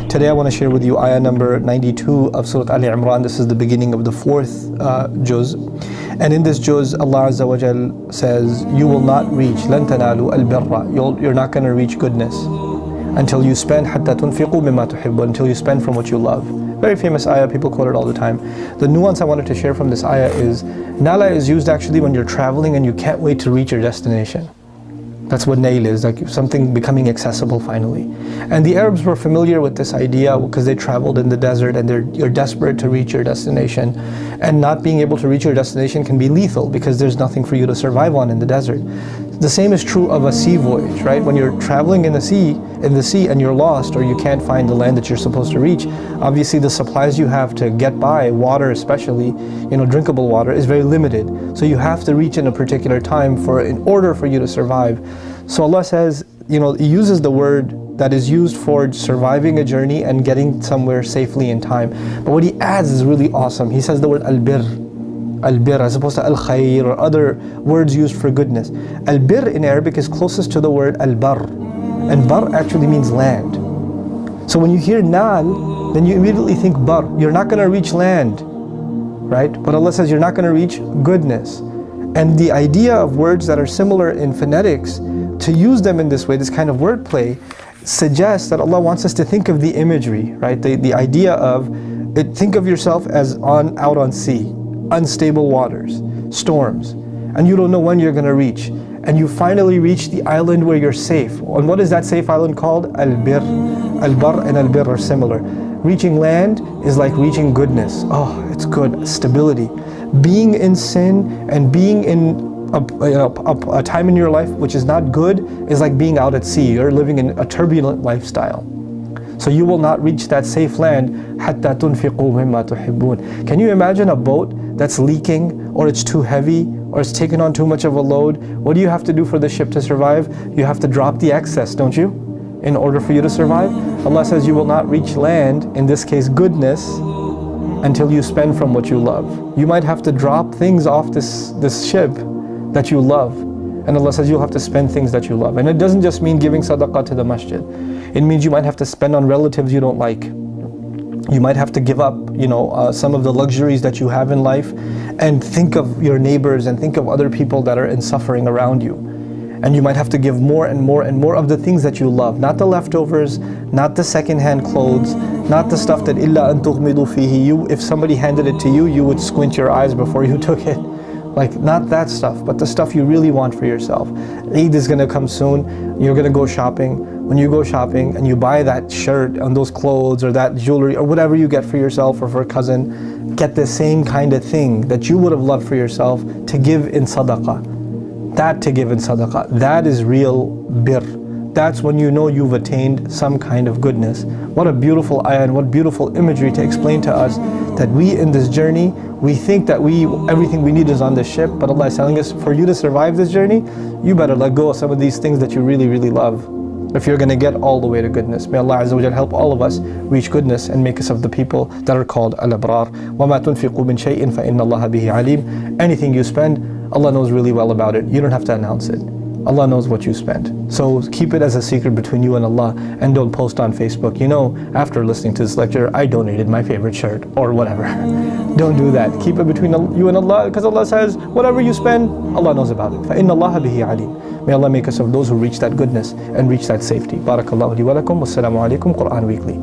Today I want to share with you ayah number 92 of Surah Ali Imran. This is the beginning of the fourth juz. And in this juz, Allah Azza wa Jal says, you will not reach, لَن تَنَالُوا الْبِرَّ. You're not going to reach goodness until you spend حَتَّى تُنْفِقُوا مِمَّا تُحِبُّ, until you spend from what you love. Very famous ayah, people quote it all the time. The nuance I wanted to share from this ayah is, nala is used actually when you're traveling and you can't wait to reach your destination. That's what nail is, like something becoming accessible finally. And the Arabs were familiar with this idea because they traveled in the desert and you're desperate to reach your destination. And not being able to reach your destination can be lethal because there's nothing for you to survive on in the desert. The same is true of a sea voyage, right? When you're traveling in the sea and you're lost or you can't find the land that you're supposed to reach, obviously the supplies you have to get by, water especially, drinkable water, is very limited. So you have to reach in a particular time in order for you to survive. So Allah says, He uses the word that is used for surviving a journey and getting somewhere safely in time. But what He adds is really awesome. He says the word al-birr. Al-birr as opposed to al-khayr or other words used for goodness. Al-birr in Arabic is closest to the word al-bar. And bar actually means land. So when you hear nal, then you immediately think bar. You're not going to reach land, right? But Allah says you're not going to reach goodness. And the idea of words that are similar in phonetics, to use them in this way, this kind of wordplay, suggests that Allah wants us to think of the imagery, right? The idea of, think of yourself as out on sea, unstable waters, storms, and you don't know when you're going to reach. And you finally reach the island where you're safe. And what is that safe island called? Al-birr. Al-bar and al-birr are similar. Reaching land is like reaching goodness. Oh, it's good, stability. Being in sin and being in a time in your life which is not good is like being out at sea. You're living in a turbulent lifestyle. So you will not reach that safe land حَتَّى تُنْفِقُوا مِمَّا تُحِبُّونَ. Can you imagine a boat that's leaking, or it's too heavy, or it's taken on too much of a load? What do you have to do for the ship to survive? You have to drop the excess, don't you? In order for you to survive? Allah says you will not reach land, in this case goodness, until you spend from what you love. You might have to drop things off this ship that you love. And Allah says you'll have to spend things that you love. And it doesn't just mean giving sadaqah to the masjid. It means you might have to spend on relatives you don't like. You might have to give up, some of the luxuries that you have in life, and think of your neighbors and think of other people that are in suffering around you. And you might have to give more and more and more of the things that you love. Not the leftovers, not the second-hand clothes, not the stuff that illa an tughmidu fihi. If somebody handed it to you, you would squint your eyes before you took it. Like, not that stuff, but the stuff you really want for yourself. Eid is going to come soon. You're going to go shopping. When you go shopping and you buy that shirt and those clothes or that jewelry or whatever you get for yourself or for a cousin, get the same kind of thing that you would have loved for yourself to give in sadaqah. To give in sadaqah. That is real birr. That's when you know you've attained some kind of goodness. What a beautiful ayah and what beautiful imagery to explain to us that we in this journey, we think that everything we need is on this ship, but Allah is telling us, for you to survive this journey, you better let go of some of these things that you really, really love, if you're going to get all the way to goodness. May Allah Azza wa Jal help all of us reach goodness and make us of the people that are called al-abrar. وَمَا تُنْفِقُوا مِنْ شَيْءٍ فَإِنَّ اللَّهَ بِهِ عَلِيمٌ. Anything you spend, Allah knows really well about it. You don't have to announce it. Allah knows what you spent. So keep it as a secret between you and Allah, and don't post on Facebook, after listening to this lecture, I donated my favorite shirt or whatever. Don't do that. Keep it between you and Allah, because Allah says, whatever you spend, Allah knows about it. فَإِنَّ اللَّهَ بِهِ عَلِيمٌ. May Allah make us of those who reach that goodness and reach that safety. Barakallahu li wa lakum. Wassalamu alaikum. Quran Weekly.